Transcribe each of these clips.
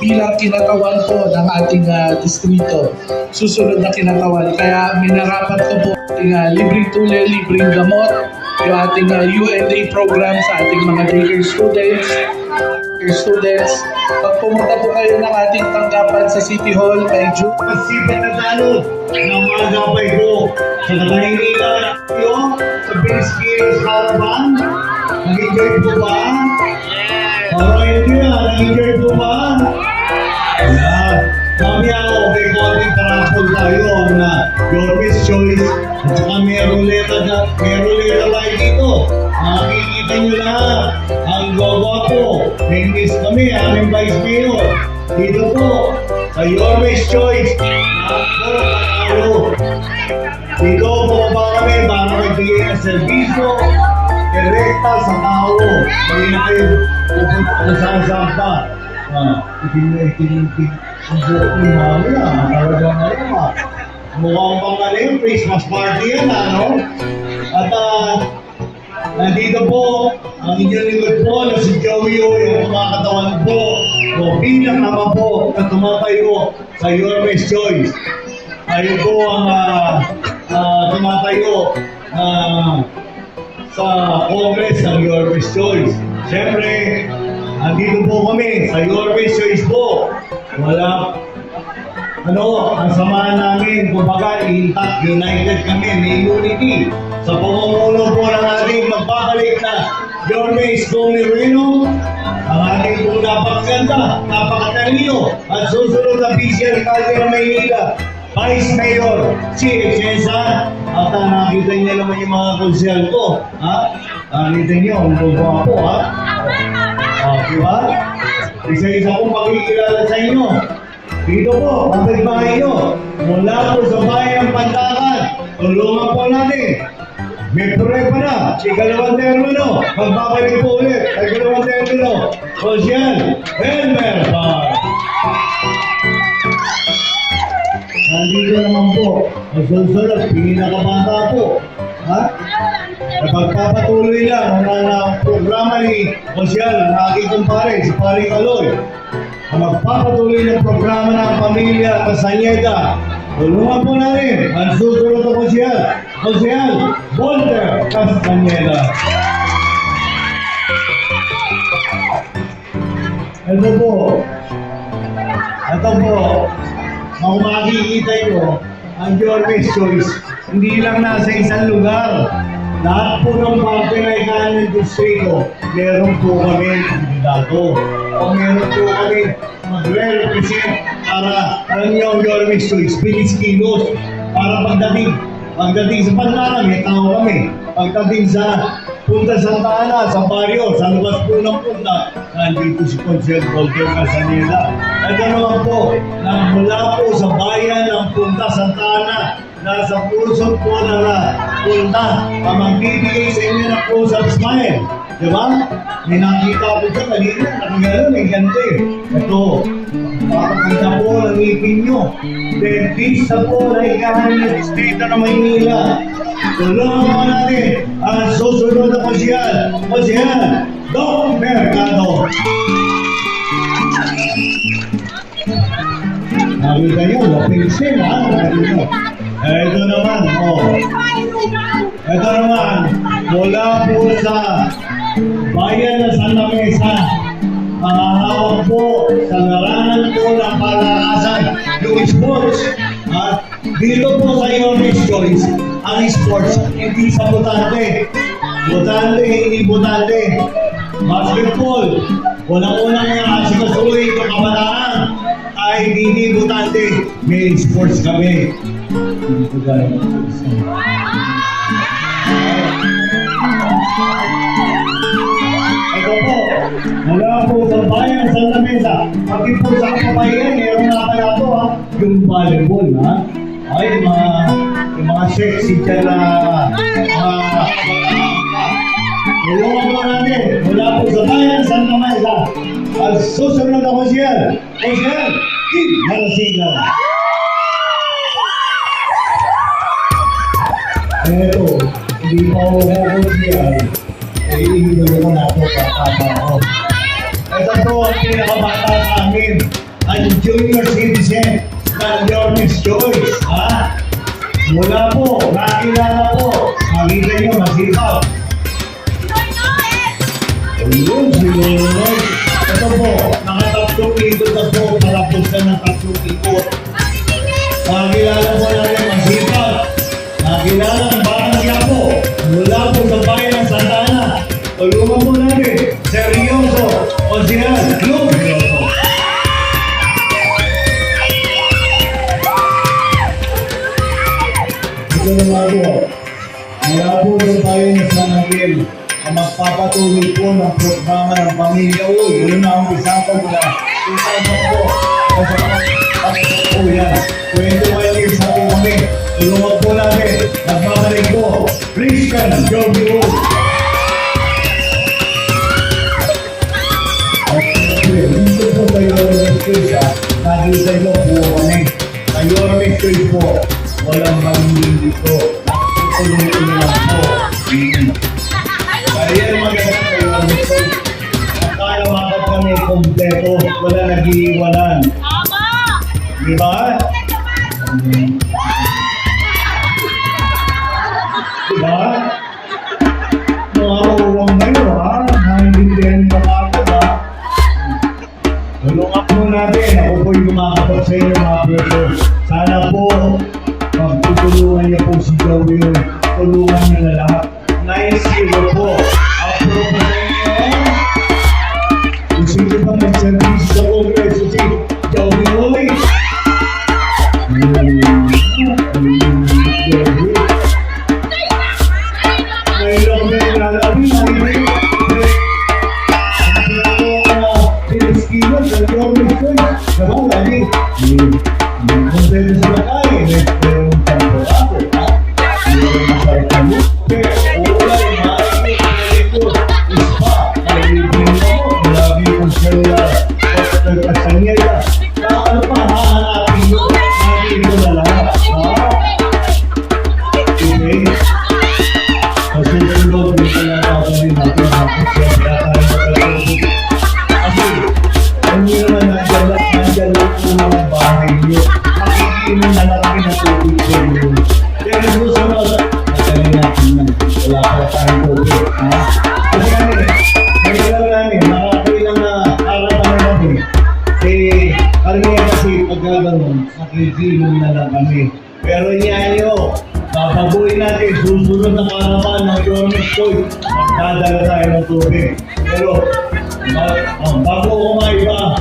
bilang kinatawan po ng ating distrito. Susunod na kinatawan. Kaya minarapat ko po ating libreng tule, libreng gamot, yung ating UNA program sa ating mga daycare students. Pag pumunta po kayo ng ating tanggapan sa City Hall kay June. Masipag na talo ng mga gabay ko sa Katanginita yung sa Vince Kiros Caravan. Nag-enjoy po ba? Parang hindi nag-enjoy po ba? Ayan. Mamaya ako, may konting parapol tayo na your best choice. At saka may ruleta tayo dito. Makikita nyo lahat. Ang gogo may miss kami, aming vice mayor. Dito po, sa your best choice. Ako, panalo. Dito po ba kami para magbigay ng serbisyo direkta sa tao. Hindi na kayo pupunta kung saan pa. Itinipin ang buhok ni Mamia. Talaga na yun mukhang pang ano yung Christmas party yan ano. At nandito po ang inyong likod po na si Joey O, yung kumakatawan po o bilang naman po na tumatayo sa Your Best Choice. Tayo po ang tumatayo sa Congress ng Your Best Choice. Siyempre, andito po kami sa Your Best Choice po. Wala, ang samahan namin, kumbaga, intact, united kami, may unity. Sa pamumuno po ng ating magpapalik na Your Best Tony Reno, ang ating po napakaganda, napakatalino, at susunod na PCL Alcalde ng Maynila, Vice Mayor si Echesa. At nakita niyo naman yung mga konsyal ko. Nakita niyo, ang buwa po, diba? Isa-isa kong makikilala sa inyo. Dito po, kapitbahay nyo. Mula po sa bayan ng Pantakan. Tulungan po natin. May pure pa na. Ikalawang termino. Magpapalik po ulit. Ikalawang termino. Konsyal Elmer Bar. Nandito naman po, ang susunod, pinakabata po. Napagpapatuloy lang ang programa ni Konsyal, ang aking kumpare, si Paring Aloy. Ang magpapatuloy ng programa ng pamilya Castañeda. Tulungan po natin ang susunod na Konsyal, Volter Castañeda. Ito po, kung makikita nyo, ang Your Best Choice, hindi lang nasa isang lugar. Lahat po ng parte na ikahan ng distrito, meron po kami kandidato. O meron po kami magre-represent para alam nyo ang Your Best Choice, bilis kilos. Para pagdating sa Pantakan, may tao kami. Pagdating sa Punta Santa Ana, sa baryo, sa labas po ng punta, nandito si Consuel Volker Castaneda. Ito naman po, na mula po sa bayan ng Punta Santa Ana, nasa puso po na punta, magbibigay sa inyo ng close-up smile. Diba? May nakita po siya kanina, nakagano, may ganito eh. Ito, makakaganda po ng ngipin nyo. Dentista po na ikahan ng distrito ng Maynila. Tulungan mo natin ang susunod na Konsyal, Doc Mercado. Nakita nyo, lapinsin ha? Ito naman, Ito naman, mula po sa bayan ng Santa Mesa, hawak po sa larangan po ng palakasan, yung sports. At dito po sa Your Best Choice, ang sports, hindi sa botante. Hindi botante. Basketball, unang-unang yung asikasuhin ng kabataan ay hindi botante. May sports kami. Hindi po gaya ng sports. Ito po, mula po sa bayan sa Santa Mesa, pati po sa kapabayan, mayroong nakalato yung volleyball ay yung mga sexy dyan na tulungan po natin mula po sa bayan sa Santa Mesa ang susunod na Konsyal Kim Marasigan. Eto, hindi pa ako Konsyal, ihihilo ko na ito kakapa ko. Ito po ang pinakabata sa amin. ang junior citizen ng Your Miss Choice. Ha? Mula po, nakilala po, makita nyo masipag. Ayun, sinunod. Ito po, nakatatlong ikot na po, malapos na ng tatlong ikot. Nakilala po natin masipag. Nakilala ang barangay po, mula po sa bayan ng Santana. Tulungan po natin, seryoso, Osihan, Club Seryoso. Ito naman po, mula po ng bayan ng San Miguel, ang magpapatuloy po ng programa ng pamilya. Uy, yun na ang usapan ko na. Usapan po. Oh, yan. 21 years happy kami. Tulungan po natin. Nagmamalik po. Christian Joby Wood. Dito po kayo ng choice ha. Nakita nyo po kami. Kayo ng choice po. Walang maling dito. Tulungan nyo lang po. Kaya yung maganda kayo ng choice. Kaya makat kami kompleto. Wala nag-iiwanan. Di ba? Di ba? Nakauwang kayo ha? Naintindihan pa ako ha? Tulungan po natin. Ako po yung kumakapag sa inyo mga preso. Sana po, magtutulungan niyo po si Joey. Tulungan niyo na lahat. 9-0 po. Approve po sa inyo. Kung sino pa mag-service sa Kongreso si Joey Roy. Mayroon na yung lalawin. Pinaskilan sa Joey Roy. Diba, lagi? Kung pwede sila kain, mayroon temporado. Mayroon masarap na lupa. Ulay, maraming pinalito. Ispa, nalibin mo. Lagi yung sila. Kasanyela. Ano pa, hahanapin mo. Natin ko na lahat. Okay? Kasi tulog, hindi na natin natin hapos. Kaya tayo magkakaroon. Kasi, hindi naman nandiyan lang po mga bahay niyo. Makikinom na lang kami na tubig sa inyo. Pero gusto mo sa magaling natin na wala pa tayong tubig. Kasi kami, nagalaw namin, nakakailang na harapan namin. Karamihan kasi pagkaganon, nakikinom na lang kami. Pero nyo, papabuhin natin, susunod na karapan ng Jonas Choy, magdadala tayo ng tubig. Pero, bago kumain pa,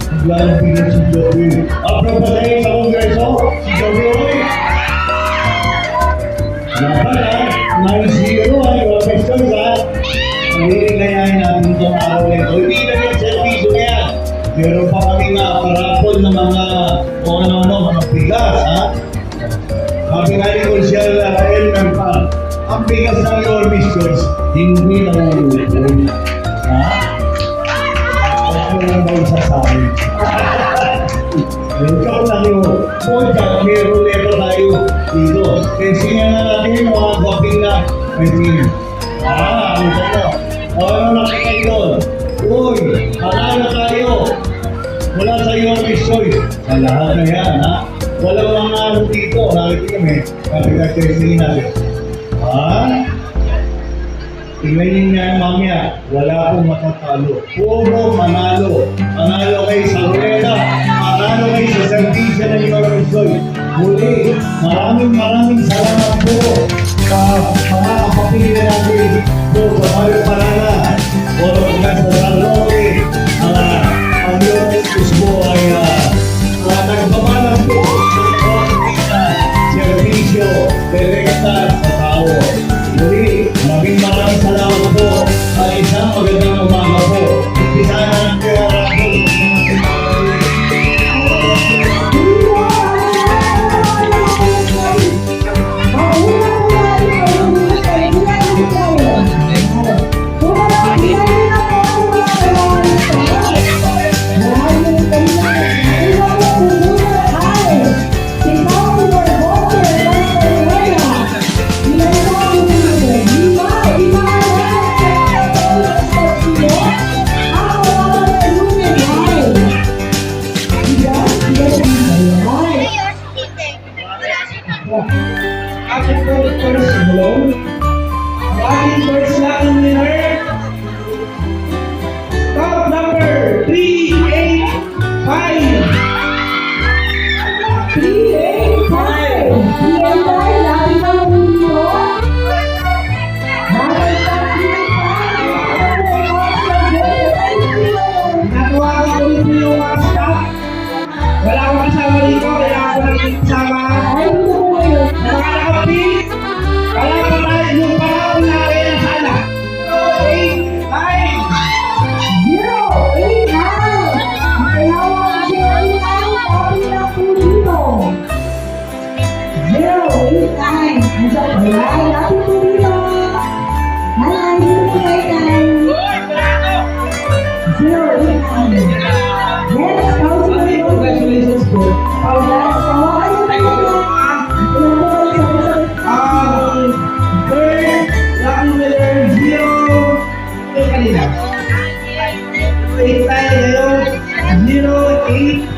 maglalang pilit si Joey. After pa tayo sa Kongreso, si Joey. Dapat ha, 9-0 ha, yung question ha. Naliligayahin natin itong araw na ito. Hindi na yung serviso yan. Meron pa kami nga parapol ng mga kung ano-ano, mga bigas ha. Sabi nga ni Consiel Elmer pa, ang bigas ng Your Miss Choice, hindi na ulupon. Ha? Huwag lang daw sasabi. Ikaw lang yun. Huwag ka, may rulero tayo dito. Kasi nga na natin yung mga gawing na may team. Ano tayo? Ano na kayo doon? Uy, halala tayo. Mula sa Your Miss Choice. Sa lahat na yan, ha? Walang mga ano dito. Nakikita kami. Kapag-testingin natin. Tingnan niyo nga mamaya, wala pong matatalo. Puro manalo. Manalo kayo sa ruleta. Manalo kayo sa servisya ng Your Miss Choice. Muli, maraming salamat po sa mga kapatid natin po sa Mario Parana. Puro ka sa Salome. Ang Your Miss Choice po ay nagbabalang po sa servisyo direkta sa tao. Muli, maraming salamat po sa isang magandang umaga po. Umpisa na ng pera po. Hello? Ang ating first lucky winner. Top number 385. 385. Natuwa ko ulit po yung mga staff. Wala akong kasama dito, kaya ako naging kasama. Mga nakapit, wala pa tayo yung panahon natin na sana. 089. Congratulations po. Third, lucky winner, 0. Ito kanina. 8 tayo ngayon. 085.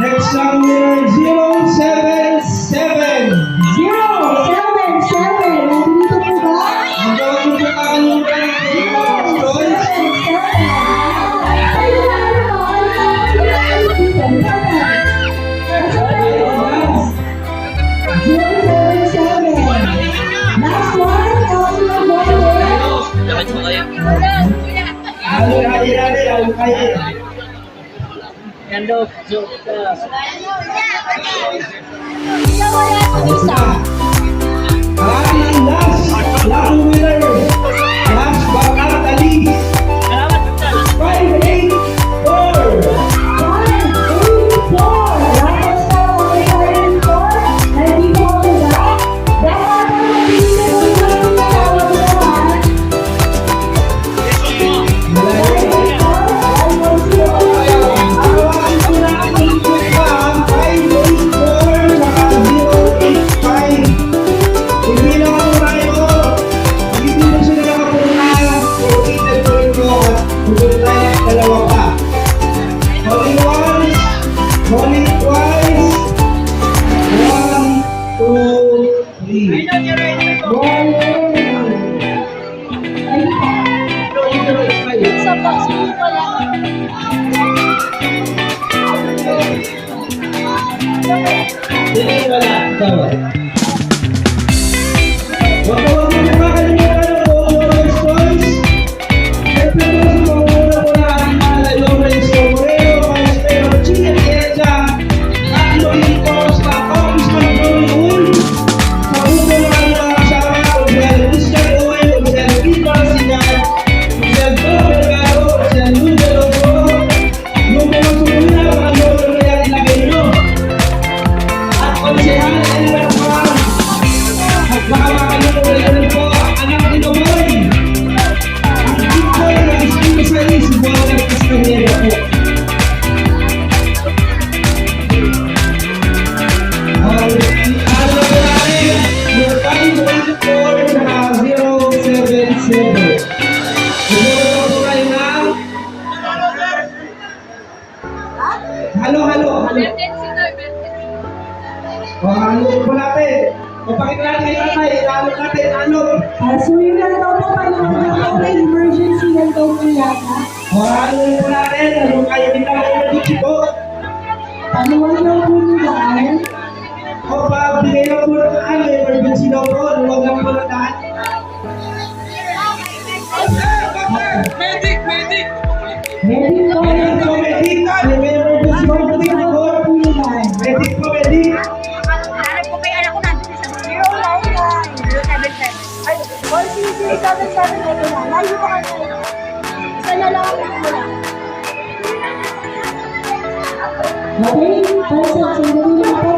Next lucky winner, 077. Ang tawag mo po kakalimutan ng choice. Halo kaya. Ating last lucky winner. Last but not the least. 584. Holy twice. 1, 2, 3. Wala. Huwag mo nakakalimutan ng bonus points. Siyempre po sa pangunguna po na ating mahal ay Lawrence Moreno, Vice Mayor Chia Eza, at Lorin Costa, Congressman Tony Uy, sa upo ng mga kasama, Gonzalo Christian Uy, Gonzalo Pipa Sinan, Gonzalo Toro Delgado, Gonzalo Lunda Lobo, yung mga sumuna, mga lolo na yan ilagay nyo. At Konsehan Elmer Juan, at baka makalimutan po ang anak ni Nomoy. Ang Bitcoin na especially si Walter Castaneda po. Ano po natin? Yung 584 na 077. Siguro po kayo na. Halo. O, halo po natin. Kapakita natin kay tatay, halo natin, halo. Suyo na daw po panahon emergency ng Tokiyata. O, halo po natin. Halo kayo din lang kayo dito po. Panuwag lang po nila. O, pabigay lang po ng ano, emergency daw po. Huwag lang po ng daan. Medic po. Medic po, medic. May emergency po po dito po. Medic po, medic. Hanap ko kay anak ko nandun sa 099-077. Ay, 177 na ito na. Layo pa kanina. Isa na lang ako mula. Okay, sandali lang po.